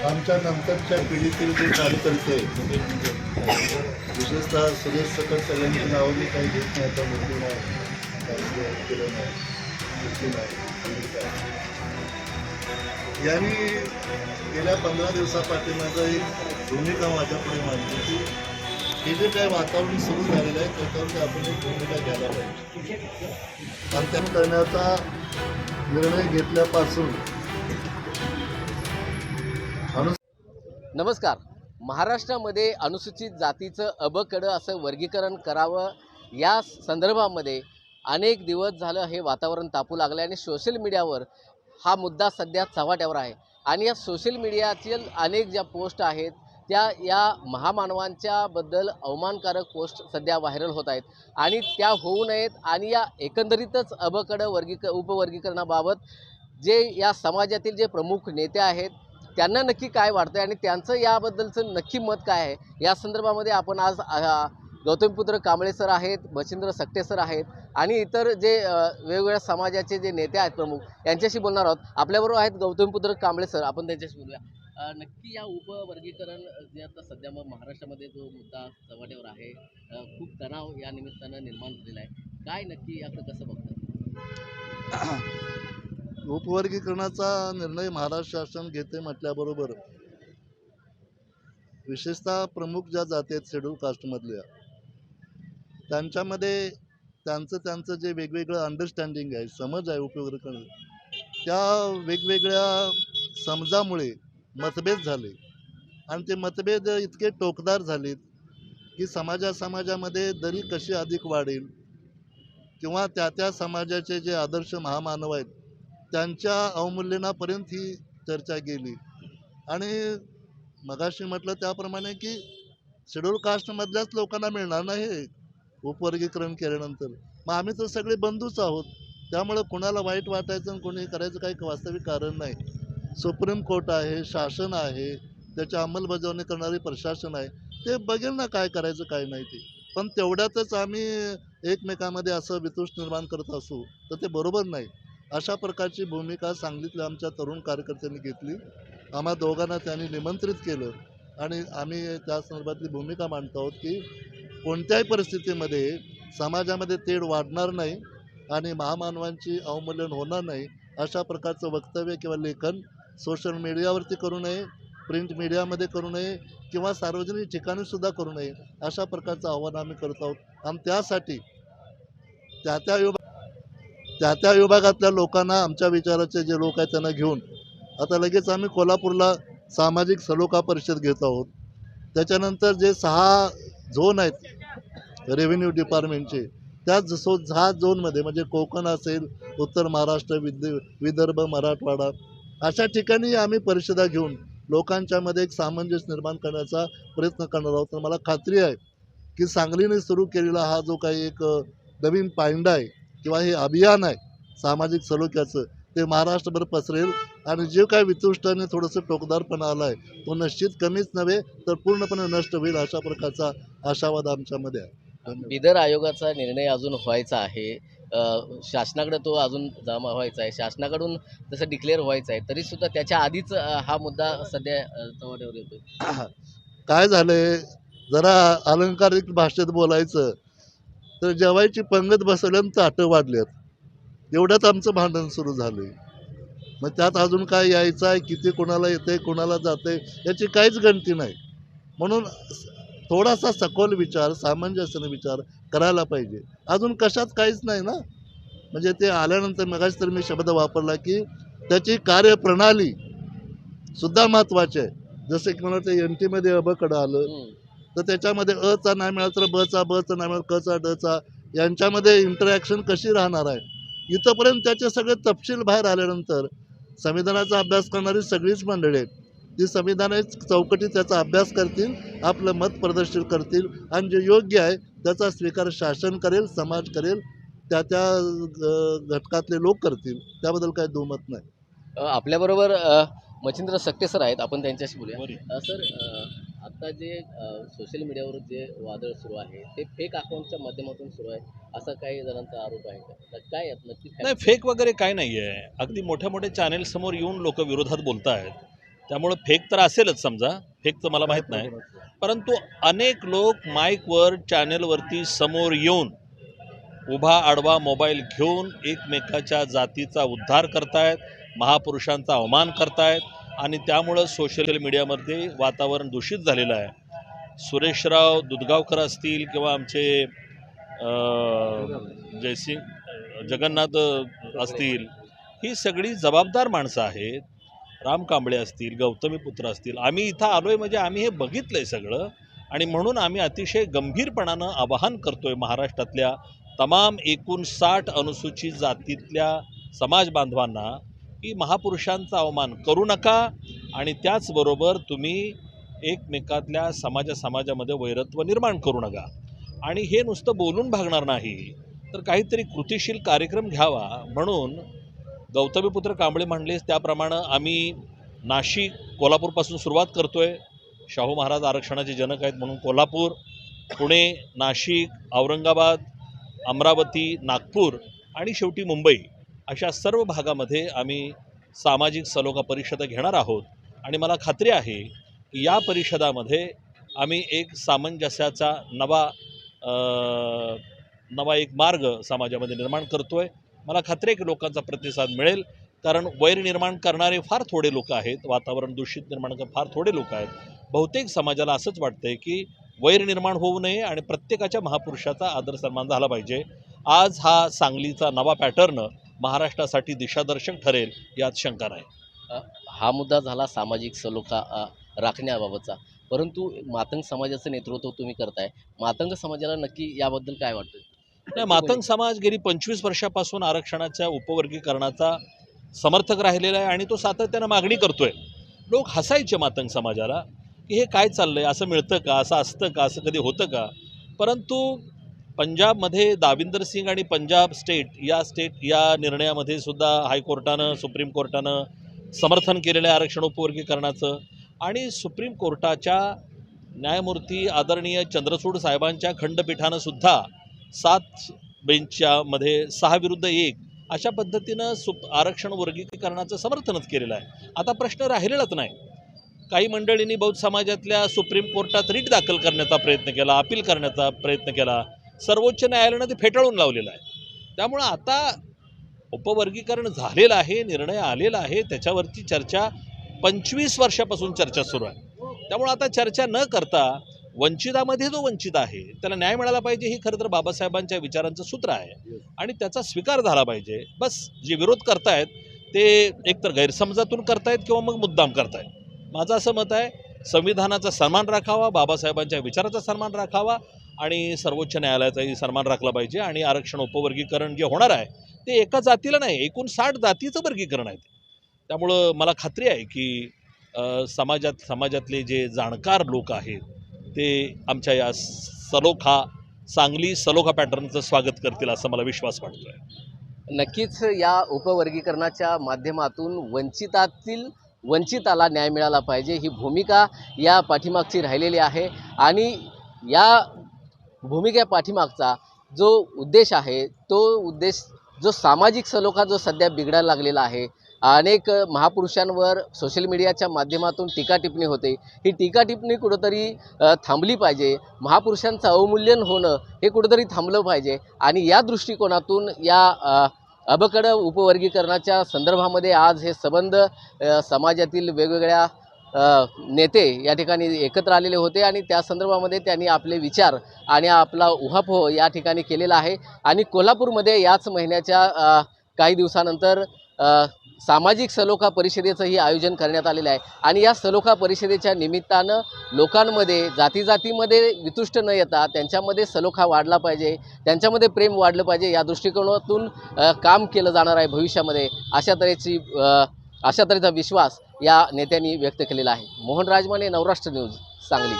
आमच्या नंतरच्या पिढीतील जे कार्यकर्ते आहेत, विशेषतः सुरेश सकट सगळ्यांची नावं मी काही घेत नाही, आता मोठी नाही, केलं नाही, सुट्टी नाही, यांनी गेल्या 15 दिवसापाठीमागं एक भूमिका माझ्यापुढे मांडली की हे जे काही वातावरण सुरू झालेलं आहे त्याच्यावर आपण एक भूमिका घ्यायला पाहिजे. अंत्यन करण्याचा निर्णय घेतल्यापासून नमस्कार. महाराष्ट्रामध्ये अनुसूचित जातीचं अबकडं असं वर्गीकरण करावं या संदर्भामध्ये अनेक दिवस झालं हे वातावरण तापू लागलं आणि सोशल मीडियावर हा मुद्दा सध्या चव्हाट्यावर आहे. आणि या सोशल मीडियातील अनेक ज्या पोस्ट आहेत त्या या महामानवांच्याबद्दल अवमानकारक पोस्ट सध्या व्हायरल होत आहेत आणि त्या होऊ नयेत. आणि या एकंदरीतच अबकडं उपवर्गीकरणाबाबत जे या समाजातील जे प्रमुख नेते आहेत त्यांना नक्की काय वाटतं आणि त्यांचं याबद्दलचं नक्की मत काय आहे या संदर्भामध्ये आपण आज गौतमीपुत्र कांबळे सर आहेत, मच्छिंद्र सकटे सर आहेत आणि इतर जे वेगवेगळ्या समाजाचे जे नेते आहेत प्रमुख यांच्याशी बोलणार आहोत. आपल्याबरोबर आहेत गौतमीपुत्र कांबळे सर, आपण त्यांच्याशी बोलूया. नक्की या उपवर्गीकरण जे आता सध्या मग महाराष्ट्रामध्ये जो मुद्दा चव्हाट्यावर आहे, खूप तणाव या निमित्तानं निर्माण झालेला आहे. काय नक्की याकडे कसं बघतं? उपवर्गीकरणाचा निर्णय महाराष्ट्र शासन घेते म्हटल्याबरोबर विशेषतः प्रमुख ज्या जाती आहेत शेड्यूल कास्टमधल्या त्यांच्यामध्ये त्यांचं जे वेगवेगळं अंडरस्टँडिंग आहे, समज आहे उपवर्गीकरण, त्या वेगवेगळ्या समजामुळे मतभेद झाले आणि ते मतभेद इतके टोकदार झालेत की समाजामध्ये दरी कशी अधिक वाढेल किंवा त्या समाजाचे जे आदर्श महामानव आहेत त्यांच्या अवमूल्यनापर्यंत ही चर्चा गेली. आणि मगाशी म्हटलं त्याप्रमाणे की शेड्यूल कास्टमधल्याच लोकांना मिळणार नाही हे उपवर्गीकरण केल्यानंतर. मग आम्ही तर सगळे बंधूच आहोत, त्यामुळं कोणाला वाईट वाटायचं आणि कोणी करायचं काही वास्तविक कारण नाही. सुप्रीम कोर्ट आहे, शासन आहे, त्याची अंमलबजावणी करणारी प्रशासन आहे, ते बघेल ना काय करायचं काय नाही ते. पण तेवढ्यातच आम्ही एकमेकांमध्ये असं वितुष निर्माण करत असू तर ते बरोबर नाही. अशा प्रकारची भूमिका सांगलीतल्या आमच्या तरुण कार्यकर्त्यांनी घेतली. आम्हा दोघांना त्यांनी निमंत्रित केलं आणि आम्ही त्या संदर्भातली भूमिका मांडतो आहोत की कोणत्याही परिस्थितीमध्ये समाजामध्ये तेढ वाढणार नाही आणि महामानवांची अवमूल्यन होणार नाही अशा प्रकारचं वक्तव्य किंवा लेखन सोशल मीडियावरती करू नये, प्रिंट मीडियामध्ये करू नये किंवा सार्वजनिक ठिकाणीसुद्धा करू नये अशा प्रकारचं आव्हान आम्ही करत आहोत. आणि त्यासाठी त्या विभागातल्या लोकांना, आमच्या विचाराचे जे लोक आहेत त्यांना घेऊन आता लगेच आम्ही कोल्हापूरला सामाजिक सलोखा परिषद घेत आहोत. त्याच्यानंतर जे 6 झोन आहेत रेव्हेन्यू डिपार्टमेंटचे, त्या 6 झोनमध्ये म्हणजे कोकण असेल, उत्तर महाराष्ट्र, विदर्भ, मराठवाडा अशा ठिकाणी आम्ही परिषदा घेऊन लोकांच्यामध्ये एक सामंजस्य निर्माण करण्याचा प्रयत्न करणार आहोत. तर मला खात्री आहे की सांगलीने सुरू केलेला हा जो काही एक नवीन पायंडा आहे किंवा हे अभियान आहे सामाजिक सलोख्याचं, ते महाराष्ट्रभर पसरेल आणि जे काही वितुष्टाने थोडंसं टोकदारपणा आला आहे तो निश्चित कमीच नव्हे तर पूर्णपणे नष्ट होईल अशा प्रकारचा आशावाद आमच्यामध्ये आहे. बिदर आयोगाचा निर्णय अजून व्हायचा आहे, शासनाकडे तो अजून जमा व्हायचा आहे, शासनाकडून जसं डिक्लेअर व्हायचं आहे तरीसुद्धा त्याच्या आधीच हा मुद्दा सध्या चव्हाट्यावर येतो. काय झालंय, जरा अलंकारिक भाषेत बोलायचं तर जेवायची पंगत बसवल्यानं ताटं वाढल्यात, एवढ्यात आमचं भांडण सुरू झालं. मग त्यात अजून काय यायचं आहे, किती कोणाला येते कोणाला जाते याची काहीच गणती नाही. म्हणून थोडासा सखोल विचार, सामंजस्याने विचार करायला पाहिजे. अजून कशात काहीच नाही ना. म्हणजे ते आल्यानंतर मगाशी तर मी शब्द वापरला की त्याची कार्यप्रणाली सुद्धा महत्त्वाची आहे. जसं की मला वाटतं NT मध्ये अबकडं आलं तर त्याच्यामध्ये अचा नाही मिळाला तर बचा नाही मिळाला कचा डचा यांच्यामध्ये इंटरॅक्शन कशी राहणार आहे. इथंपर्यंत त्याचे सगळे तपशील बाहेर आल्यानंतर संविधानाचा अभ्यास करणारी सगळीच मंडळी आहेत, ती संविधानाच्या चौकटीत त्याचा अभ्यास करतील, आपलं मत प्रदर्शित करतील आणि जे योग्य आहे त्याचा स्वीकार शासन करेल, समाज करेल, त्या घटकातले लोक करतील, त्याबद्दल काही दुमत नाही. आपल्याबरोबर मच्छिंद्र सकटे सर आहेत, आपण त्यांच्याशी बोलूया. सर, आता जे सोशल मीडियावर जे वादळ सुरू आहे ते फेक अकाउंटच्या माध्यमातून सुरू आहे असा काही जणांचा आरोप आहे का? काय नक्की? नाही, फेक वगैरे काय नाही आहे. अगदी मोठ्या मोठ्या चॅनेल समोर येऊन लोक विरोधात बोलत आहेत त्यामुळं फेक तर असेलच समजा, फेकचं मला माहीत नाही, परंतु अनेक लोक माईकवर चॅनलवरती समोर येऊन उभा आडवा मोबाईल घेऊन एकमेकाच्या जातीचा उद्धार करतायत, महापुरुषांचा अवमान करतायत आणि त्यामुळं सोशल मीडियामध्ये वातावरण दूषित झालेलं आहे. सुरेशराव दुधगावकर असतील किंवा आमचे जगन्नाथ असतील, ही सगळी जबाबदार माणसं आहेत. राम कांबळे असतील, गौतमी पुत्र असतील, आम्ही इथं आलोय म्हणजे आम्ही हे बघितलंय सगळं आणि म्हणून आम्ही अतिशय गंभीरपणानं आवाहन करतोय महाराष्ट्रातल्या तमाम 59 अनुसूचित जातीतल्या समाज बांधवांना की महापुरुषांचा अवमान करू नका आणि त्याचबरोबर तुम्ही एकमेकातल्या समाजामध्ये वैरत्व निर्माण करू नका आणि हे नुसतं बोलून भागणार नाही तर काहीतरी कृतिशील कार्यक्रम घ्यावा. म्हणून गौतमीपुत्र कांबळे म्हणलेस त्याप्रमाणे आम्ही नाशिक कोल्हापूरपासून सुरुवात करतोय. शाहू महाराज आरक्षणाचे जनक आहेत म्हणून कोल्हापूर, पुणे, नाशिक, औरंगाबाद, अमरावती, नागपूर आणि शेवटी मुंबई अशा सर्व भागामध्ये आम्ही सामाजिक सलोखा परिषद घेणार आहोत आणि मला खात्री आहे की या परिषदामध्ये आम्ही एक सामंजस्याचा नवा एक मार्ग समाजामध्ये निर्माण करतोय. मला खात्री आहे की लोकांचा प्रतिसाद मिळेल, कारण वैर निर्माण करणारे फार थोडे लोक आहेत, वातावरण दूषित निर्माण करणारे फार थोडे लोक आहेत. बहुतेक समाजाला असंच वाटतंय की वैर निर्माण होऊ नये आणि प्रत्येकाच्या महापुरुषाचा आदर सन्मान झाला पाहिजे. आज हा सांगलीचा नवा पॅटर्न महाराष्ट्रासाठी दिशादर्शक ठरेल यात शंका नाही. हा मुद्दा झाला सामाजिक सलोखा राखण्याबाबतचा, परंतु मातंग समाजाचं नेतृत्व तुम्ही करताय. मातंग समाजाला नक्की याबद्दल काय वाटतं? नाही, मातंग समाज गेली 25 वर्षापासून आरक्षणाच्या उपवर्गीकरणाचा समर्थक राहिलेला आहे आणि तो सातत्यानं मागणी करतोय. लोक हसायचे मातंग समाजाला की हे काय चाललंय, असं मिळतं का, असं असतं का, असं कधी होतं का. परंतु पंजाबमध्ये दाविंदर सिंग आणि पंजाब स्टेट या निर्णयामध्ये सुद्धा हायकोर्टानं सुप्रीम कोर्टानं समर्थन केलेलं आहे आरक्षण उपवर्गीकरणाचं आणि सुप्रीम कोर्टाच्या न्यायमूर्ती आदरणीय चंद्रचूड साहेबांच्या खंडपीठानं सुद्धा 7 बेंचच्यामध्ये 6-1 अशा पद्धतीनं आरक्षण वर्गीकरणाचं समर्थनच केलेलं आहे. आता प्रश्न राहिलेलाच नाही. काही मंडळींनी बौद्ध समाजातल्या सुप्रीम कोर्टात रिट दाखल करण्याचा प्रयत्न केला, अपील करण्याचा प्रयत्न केला, सर्वोच्च न्यायालयानं ते फेटाळून लावलेलं आहे. त्यामुळं आता उपवर्गीकरण झालेलं आहे, निर्णय आलेला आहे, त्याच्यावरची चर्चा 25 वर्षापासून चर्चा सुरू आहे. त्यामुळं आता चर्चा न करता वंचितामध्ये जो वंचित आहे त्याला न्याय मिळाला पाहिजे, ही खरं तर बाबासाहेबांच्या विचारांचं सूत्र आहे आणि त्याचा स्वीकार झाला पाहिजे. बस जे विरोध करतायत ते एकतर गैरसमजातून करतायत किंवा मग मुद्दाम करतायत. माझं असं मत आहे, संविधानाचा सन्मान राखावा, बाबासाहेबांच्या विचाराचा सन्मान राखावा आणि सर्वोच्च न्यायालयाचाही सन्मान राखला पाहिजे आणि आरक्षण उपवर्गीकरण जे होणार आहे ते एका जातीला नाही, 59 जातीचं वर्गीकरण आहे. त्यामुळं मला खात्री आहे की समाजातले जे जाणकार लोक आहेत ते आमच्या या सांगली सलोखा पॅटर्नचं स्वागत करतील असं मला विश्वास वाटतोय. नक्कीच या उपवर्गीकरणाच्या माध्यमातून वंचिताला न्याय मिळाला पाहिजे, ही भूमिका या पाठीमागची राहिलेली आहे आणि या भूमिके पाठीमागचा जो उद्देश आहे तो उद्देश जो सामाजिक सलोखा जो सध्या बिघडायला लागलेला आहे. अनेक महापुरुषांवर सोशल मीडियाच्या माध्यमातून टीका टिप्पणी होते, ही टीका टिप्पणी कुठंतरी थांबली पाहिजे. महापुरुषांचं अवमूल्यन होणं हे कुठंतरी थांबलं पाहिजे आणि या दृष्टिकोनातून या अबकड उपवर्गीकरणाच्या संदर्भामध्ये आज हे संबंध समाजातील वेगवेगळ्या नेते या ठिकाणी एकत्र आलेले होते आणि त्या संदर्भामध्ये त्यांनी आपले विचार आणि आपला उहापोह या ठिकाणी केलेला आहे. आणि कोल्हापूरमध्ये याच महिन्याच्या काही दिवसानंतर सामाजिक सलोखा परिषदेचंही आयोजन करण्यात आलेलं आहे आणि या सलोखा परिषदेच्या निमित्तानं लोकांमध्ये जातीमध्ये वितुष्ट न येता त्यांच्यामध्ये सलोखा वाढला पाहिजे, त्यांच्यामध्ये प्रेम वाढलं पाहिजे, या दृष्टिकोनातून काम केलं जाणार आहे भविष्यामध्ये, अशा तऱ्हेचा विश्वास या नेत्यांनी व्यक्त केलेला आहे. मोहन राजमाने, नवराष्ट्र न्यूज, सांगली.